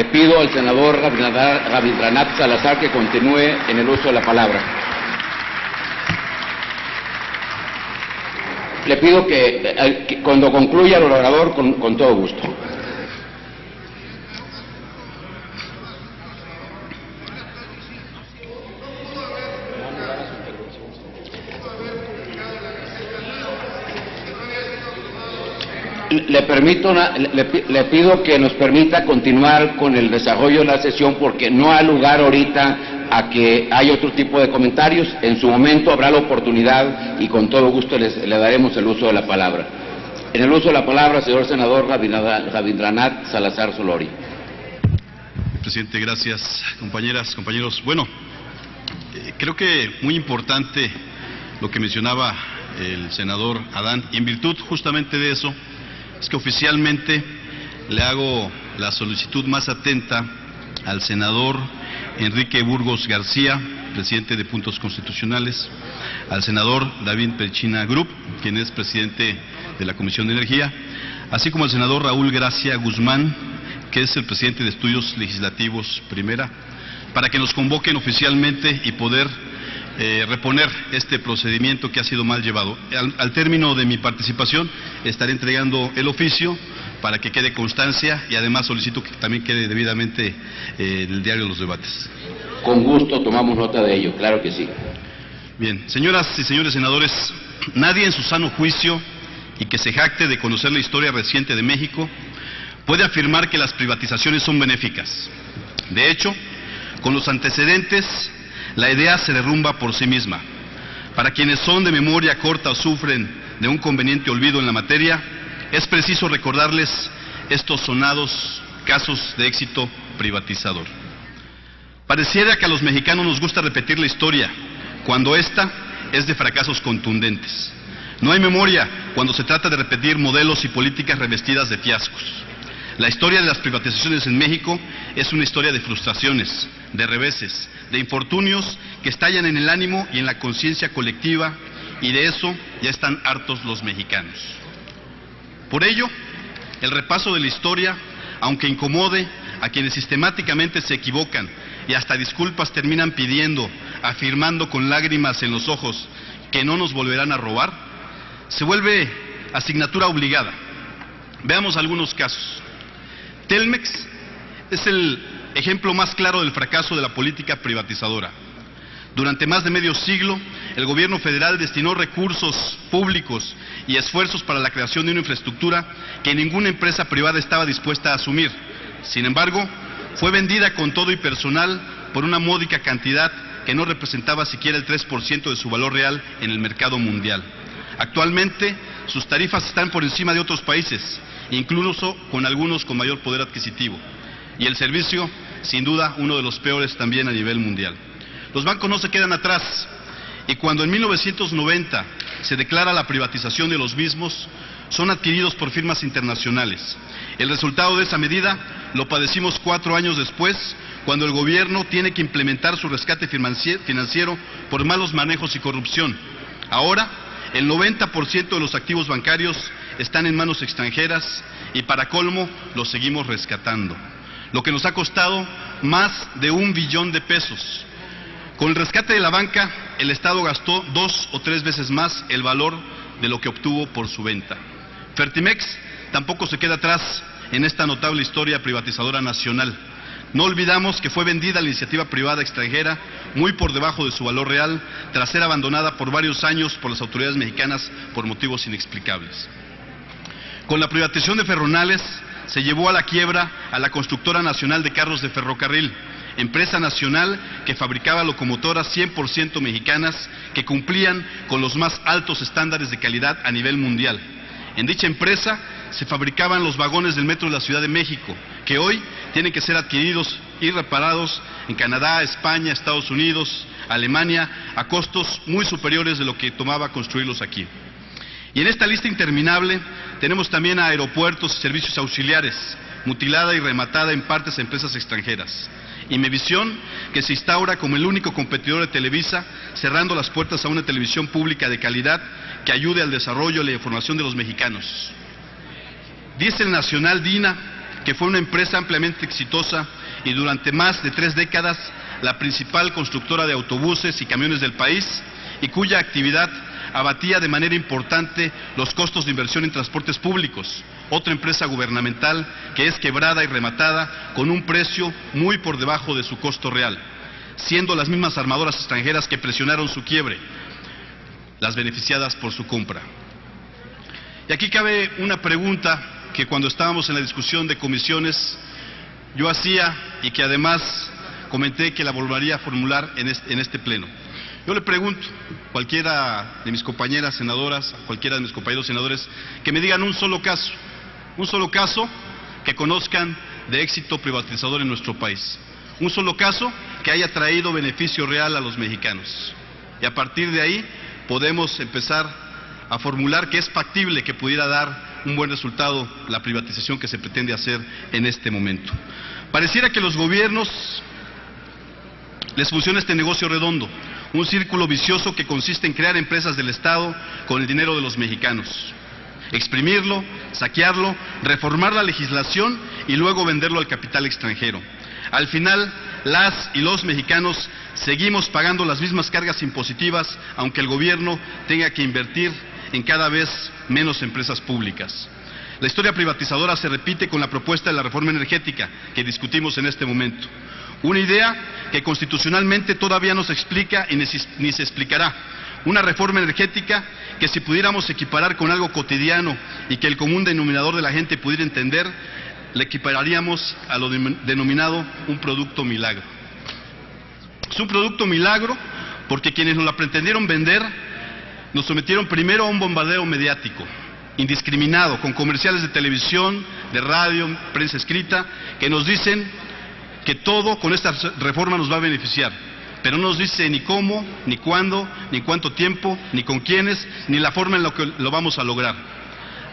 Le pido al senador Rabindranath Salazar que continúe en el uso de la palabra. Le pido que cuando concluya el orador, con todo gusto. Le pido que nos permita continuar con el desarrollo de la sesión porque no hay lugar ahorita a que haya otro tipo de comentarios. En su momento habrá la oportunidad y con todo gusto le daremos el uso de la palabra. En el uso de la palabra, señor senador Rabindranath Salazar Solori. Presidente, gracias. Compañeras, compañeros. Bueno, creo que muy importante lo que mencionaba el senador Adán, y en virtud justamente de eso, es que oficialmente le hago la solicitud más atenta al senador Enrique Burgos García, presidente de Puntos Constitucionales, al senador David Pechina Grup, quien es presidente de la Comisión de Energía, así como al senador Raúl Gracia Guzmán, que es el presidente de Estudios Legislativos Primera, para que nos convoquen oficialmente y poder reponer este procedimiento que ha sido mal llevado. Al término de mi participación estaré entregando el oficio para que quede constancia y además solicito que también quede debidamente en el diario de los debates. Con gusto tomamos nota de ello, claro que sí. Bien, señoras y señores senadores, nadie en su sano juicio y que se jacte de conocer la historia reciente de México puede afirmar que las privatizaciones son benéficas. De hecho, con los antecedentes, la idea se derrumba por sí misma. Para quienes son de memoria corta o sufren de un conveniente olvido en la materia, es preciso recordarles estos sonados casos de éxito privatizador. Pareciera que a los mexicanos nos gusta repetir la historia, cuando ésta es de fracasos contundentes. No hay memoria cuando se trata de repetir modelos y políticas revestidas de fiascos. La historia de las privatizaciones en México es una historia de frustraciones, de reveses, de infortunios que estallan en el ánimo y en la conciencia colectiva, y de eso ya están hartos los mexicanos. Por ello, el repaso de la historia, aunque incomode a quienes sistemáticamente se equivocan y hasta disculpas terminan pidiendo, afirmando con lágrimas en los ojos que no nos volverán a robar, se vuelve asignatura obligada. Veamos algunos casos. Telmex es el ejemplo más claro del fracaso de la política privatizadora. Durante más de medio siglo, el gobierno federal destinó recursos públicos y esfuerzos para la creación de una infraestructura que ninguna empresa privada estaba dispuesta a asumir. Sin embargo, fue vendida con todo y personal por una módica cantidad que no representaba siquiera el 3% de su valor real en el mercado mundial. Actualmente, sus tarifas están por encima de otros países, incluso con algunos con mayor poder adquisitivo. Y el servicio, sin duda, uno de los peores también a nivel mundial. Los bancos no se quedan atrás, y cuando en 1990 se declara la privatización de los mismos, son adquiridos por firmas internacionales. El resultado de esa medida lo padecimos 4 años después, cuando el gobierno tiene que implementar su rescate financiero por malos manejos y corrupción. Ahora, el 90% de los activos bancarios están en manos extranjeras y para colmo los seguimos rescatando, lo que nos ha costado más de $1 billón. Con el rescate de la banca, el Estado gastó 2 o 3 veces más el valor de lo que obtuvo por su venta. Fertimex tampoco se queda atrás en esta notable historia privatizadora nacional. No olvidamos que fue vendida a la iniciativa privada extranjera muy por debajo de su valor real, tras ser abandonada por varios años por las autoridades mexicanas por motivos inexplicables. Con la privatización de Ferronales, se llevó a la quiebra a la Constructora Nacional de Carros de Ferrocarril, empresa nacional que fabricaba locomotoras 100% mexicanas que cumplían con los más altos estándares de calidad a nivel mundial. En dicha empresa se fabricaban los vagones del metro de la Ciudad de México, que hoy tienen que ser adquiridos y reparados en Canadá, España, Estados Unidos, Alemania, a costos muy superiores de lo que tomaba construirlos aquí. Y en esta lista interminable tenemos también a aeropuertos y servicios auxiliares, mutilada y rematada en partes a empresas extranjeras. Imevisión, que se instaura como el único competidor de Televisa, cerrando las puertas a una televisión pública de calidad que ayude al desarrollo y la información de los mexicanos. Diesel Nacional Dina, que fue una empresa ampliamente exitosa y durante más de 3 décadas la principal constructora de autobuses y camiones del país, y cuya actividad abatía de manera importante los costos de inversión en transportes públicos. Otra empresa gubernamental que es quebrada y rematada con un precio muy por debajo de su costo real, siendo las mismas armadoras extranjeras que presionaron su quiebre las beneficiadas por su compra. Y aquí cabe una pregunta que cuando estábamos en la discusión de comisiones yo hacía y que además comenté que la volvería a formular en este pleno. Yo le pregunto a cualquiera de mis compañeras senadoras, a cualquiera de mis compañeros senadores, que me digan un solo caso que conozcan de éxito privatizador en nuestro país, un solo caso que haya traído beneficio real a los mexicanos. Y a partir de ahí podemos empezar a formular que es factible que pudiera dar un buen resultado la privatización que se pretende hacer en este momento. Pareciera que a los gobiernos les funciona este negocio redondo, un círculo vicioso que consiste en crear empresas del Estado con el dinero de los mexicanos, exprimirlo, saquearlo, reformar la legislación y luego venderlo al capital extranjero. Al final, las y los mexicanos seguimos pagando las mismas cargas impositivas, aunque el gobierno tenga que invertir en cada vez menos empresas públicas. La historia privatizadora se repite con la propuesta de la reforma energética que discutimos en este momento. Una idea que constitucionalmente todavía no se explica y ni se explicará. Una reforma energética que, si pudiéramos equiparar con algo cotidiano y que el común denominador de la gente pudiera entender, le equipararíamos a lo denominado un producto milagro. Es un producto milagro porque quienes nos la pretendieron vender nos sometieron primero a un bombardeo mediático indiscriminado, con comerciales de televisión, de radio, prensa escrita, que nos dicen que todo con esta reforma nos va a beneficiar, pero no nos dice ni cómo, ni cuándo, ni cuánto tiempo, ni con quiénes, ni la forma en la que lo vamos a lograr.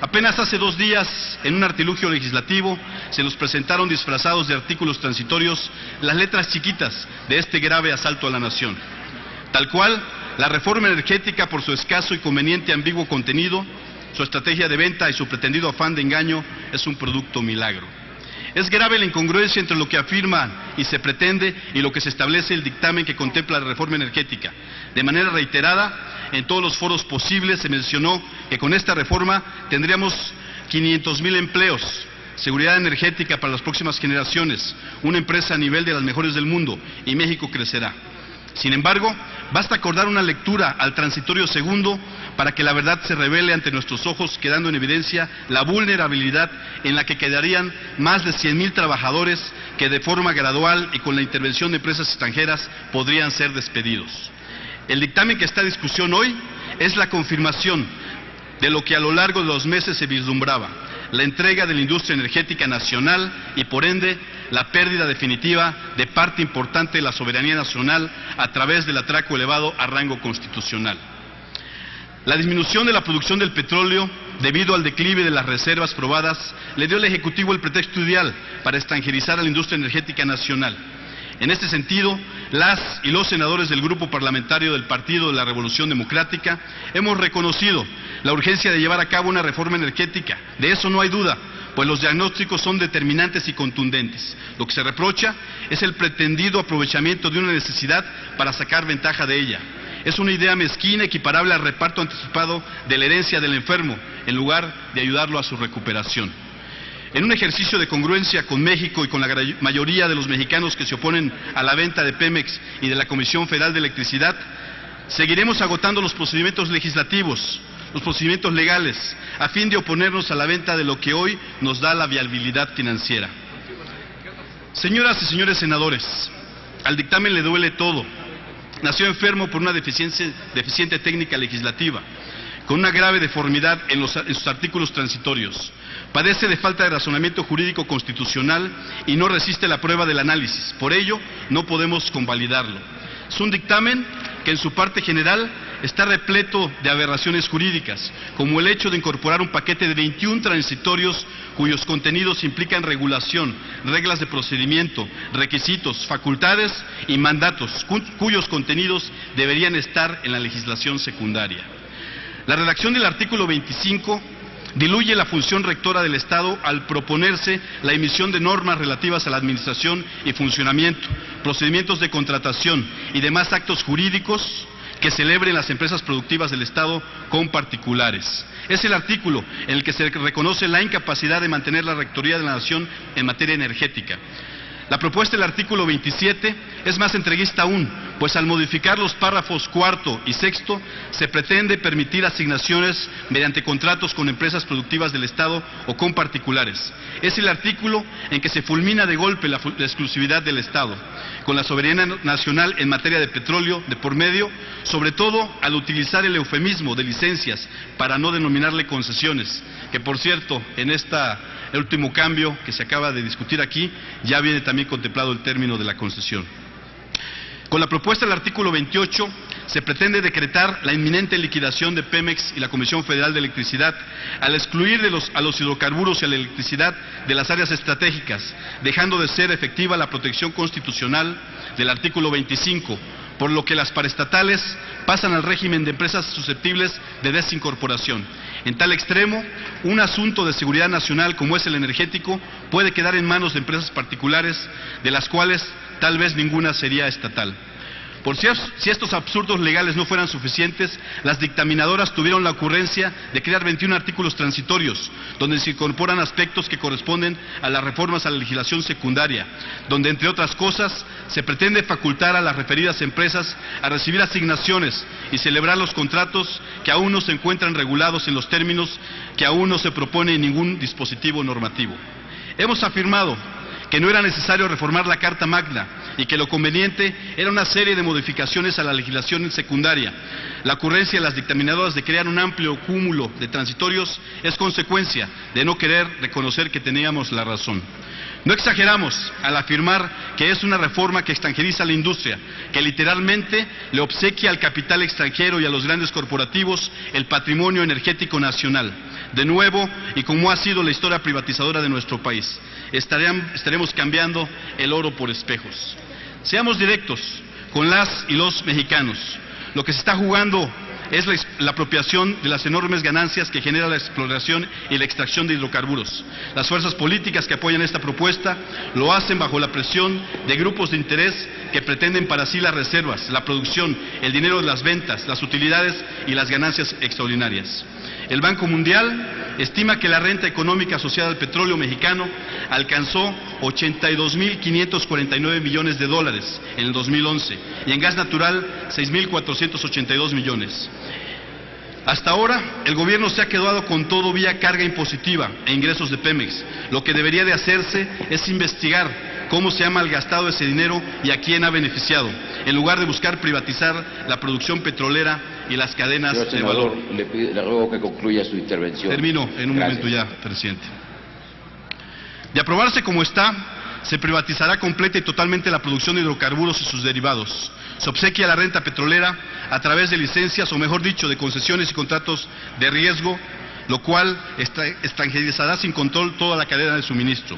Apenas hace 2 días, en un artilugio legislativo, se nos presentaron disfrazados de artículos transitorios las letras chiquitas de este grave asalto a la nación. Tal cual, la reforma energética, por su escaso y conveniente ambiguo contenido, su estrategia de venta y su pretendido afán de engaño, es un producto milagro. Es grave la incongruencia entre lo que afirman y se pretende y lo que se establece el dictamen que contempla la reforma energética. De manera reiterada, en todos los foros posibles se mencionó que con esta reforma tendríamos 500,000 empleos, seguridad energética para las próximas generaciones, una empresa a nivel de las mejores del mundo, y México crecerá. Sin embargo, basta acordar una lectura al transitorio segundo para que la verdad se revele ante nuestros ojos, quedando en evidencia la vulnerabilidad en la que quedarían más de 100,000 trabajadores que de forma gradual y con la intervención de empresas extranjeras podrían ser despedidos. El dictamen que está en discusión hoy es la confirmación de lo que a lo largo de los meses se vislumbraba: la entrega de la industria energética nacional y, por ende, la pérdida definitiva de parte importante de la soberanía nacional a través del atraco elevado a rango constitucional. La disminución de la producción del petróleo, debido al declive de las reservas probadas, le dio al Ejecutivo el pretexto ideal para extranjerizar a la industria energética nacional. En este sentido, las y los senadores del Grupo Parlamentario del Partido de la Revolución Democrática hemos reconocido la urgencia de llevar a cabo una reforma energética. De eso no hay duda, pues los diagnósticos son determinantes y contundentes. Lo que se reprocha es el pretendido aprovechamiento de una necesidad para sacar ventaja de ella. Es una idea mezquina equiparable al reparto anticipado de la herencia del enfermo, en lugar de ayudarlo a su recuperación. En un ejercicio de congruencia con México y con la mayoría de los mexicanos que se oponen a la venta de Pemex y de la Comisión Federal de Electricidad, seguiremos agotando los procedimientos legislativos, los procedimientos legales, a fin de oponernos a la venta de lo que hoy nos da la viabilidad financiera. Señoras y señores senadores, al dictamen le duele todo. Nació enfermo por una deficiente técnica legislativa, con una grave deformidad en sus artículos transitorios. Padece de falta de razonamiento jurídico constitucional y no resiste la prueba del análisis. Por ello, no podemos convalidarlo. Es un dictamen que en su parte general está repleto de aberraciones jurídicas, como el hecho de incorporar un paquete de 21 transitorios cuyos contenidos implican regulación, reglas de procedimiento, requisitos, facultades y mandatos, cuyos contenidos deberían estar en la legislación secundaria. La redacción del artículo 25 Diluye la función rectora del Estado al proponerse la emisión de normas relativas a la administración y funcionamiento, procedimientos de contratación y demás actos jurídicos que celebren las empresas productivas del Estado con particulares. Es el artículo en el que se reconoce la incapacidad de mantener la rectoría de la Nación en materia energética. La propuesta del artículo 27 es más entreguista aún, pues al modificar los párrafos cuarto y sexto se pretende permitir asignaciones mediante contratos con empresas productivas del Estado o con particulares. Es el artículo en que se fulmina de golpe la exclusividad del Estado, con la soberanía nacional en materia de petróleo de por medio, sobre todo al utilizar el eufemismo de licencias para no denominarle concesiones, que por cierto, en el último cambio que se acaba de discutir aquí, ya viene también contemplado el término de la concesión. Con la propuesta del artículo 28 se pretende decretar la inminente liquidación de Pemex y la Comisión Federal de Electricidad al excluir a los hidrocarburos y a la electricidad de las áreas estratégicas, dejando de ser efectiva la protección constitucional del artículo 25, por lo que las paraestatales pasan al régimen de empresas susceptibles de desincorporación. En tal extremo, un asunto de seguridad nacional como es el energético puede quedar en manos de empresas particulares, de las cuales tal vez ninguna sería estatal. Por si estos absurdos legales no fueran suficientes, las dictaminadoras tuvieron la ocurrencia de crear 21 artículos transitorios, donde se incorporan aspectos que corresponden a las reformas a la legislación secundaria, donde, entre otras cosas, se pretende facultar a las referidas empresas a recibir asignaciones y celebrar los contratos que aún no se encuentran regulados en los términos que aún no se propone en ningún dispositivo normativo. Hemos afirmado que no era necesario reformar la Carta Magna y que lo conveniente era una serie de modificaciones a la legislación secundaria. La ocurrencia de las dictaminadoras de crear un amplio cúmulo de transitorios es consecuencia de no querer reconocer que teníamos la razón. No exageramos al afirmar que es una reforma que extranjeriza a la industria, que literalmente le obsequia al capital extranjero y a los grandes corporativos el patrimonio energético nacional. De nuevo, y como ha sido la historia privatizadora de nuestro país, estaremos cambiando el oro por espejos. Seamos directos con las y los mexicanos. Lo que se está jugando es la apropiación de las enormes ganancias que genera la exploración y la extracción de hidrocarburos. Las fuerzas políticas que apoyan esta propuesta lo hacen bajo la presión de grupos de interés que pretenden para sí las reservas, la producción, el dinero de las ventas, las utilidades y las ganancias extraordinarias. El Banco Mundial estima que la renta económica asociada al petróleo mexicano alcanzó 82.549 millones de dólares en el 2011 y en gas natural 6.482 millones. Hasta ahora, el gobierno se ha quedado con todo vía carga impositiva e ingresos de Pemex. Lo que debería de hacerse es investigar cómo se ha malgastado ese dinero y a quién ha beneficiado, en lugar de buscar privatizar la producción petrolera y las cadenas de valor. Le ruego que concluya su intervención. Termino en un momento ya, presidente. De aprobarse como está, se privatizará completa y totalmente la producción de hidrocarburos y sus derivados. Se obsequia la renta petrolera a través de licencias, o mejor dicho, de concesiones y contratos de riesgo, lo cual extranjerizará sin control toda la cadena de suministro.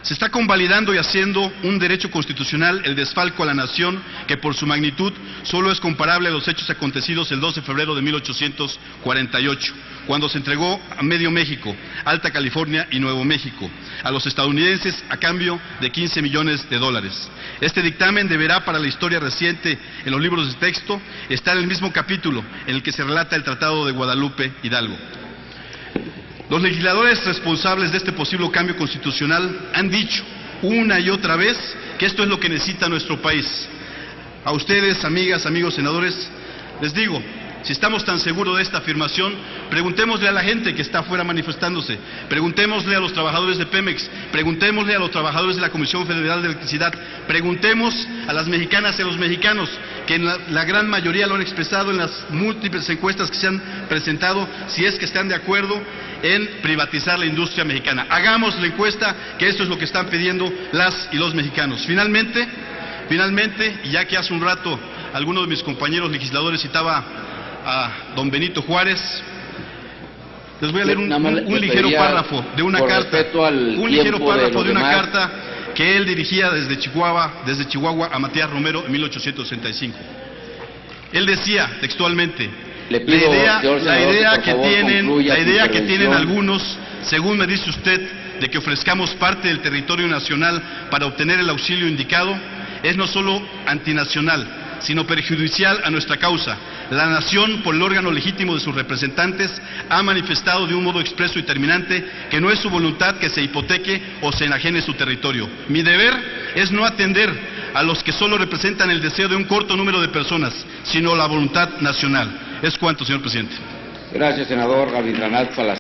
Se está convalidando y haciendo un derecho constitucional el desfalco a la nación, que por su magnitud solo es comparable a los hechos acontecidos el 2 de febrero de 1848, cuando se entregó a medio México, Alta California y Nuevo México, a los estadounidenses a cambio de 15 millones de dólares. Este dictamen deberá, para la historia reciente en los libros de texto, estar en el mismo capítulo en el que se relata el Tratado de Guadalupe Hidalgo. Los legisladores responsables de este posible cambio constitucional han dicho una y otra vez que esto es lo que necesita nuestro país. A ustedes, amigas, amigos senadores, les digo, si estamos tan seguros de esta afirmación, preguntémosle a la gente que está afuera manifestándose, preguntémosle a los trabajadores de Pemex, preguntémosle a los trabajadores de la Comisión Federal de Electricidad, preguntemos a las mexicanas y a los mexicanos, que en la gran mayoría lo han expresado en las múltiples encuestas que se han presentado, si es que están de acuerdo en privatizar la industria mexicana. Hagamos la encuesta, que esto es lo que están pidiendo las y los mexicanos. Finalmente, y ya que hace un rato alguno de mis compañeros legisladores citaba a don Benito Juárez, les voy a leer un ligero párrafo de una carta, que él dirigía desde Chihuahua a Matías Romero en 1865. Él decía textualmente: Le pido, la idea que intervención. tienen algunos, según me dice usted, de que ofrezcamos parte del territorio nacional para obtener el auxilio indicado, es no solo antinacional, sino perjudicial a nuestra causa. La nación, por el órgano legítimo de sus representantes, ha manifestado de un modo expreso y terminante que no es su voluntad que se hipoteque o se enajene su territorio. Mi deber es no atender a los que solo representan el deseo de un corto número de personas, sino la voluntad nacional. Es cuanto, señor presidente. Gracias, senador Rabindranath Salazar.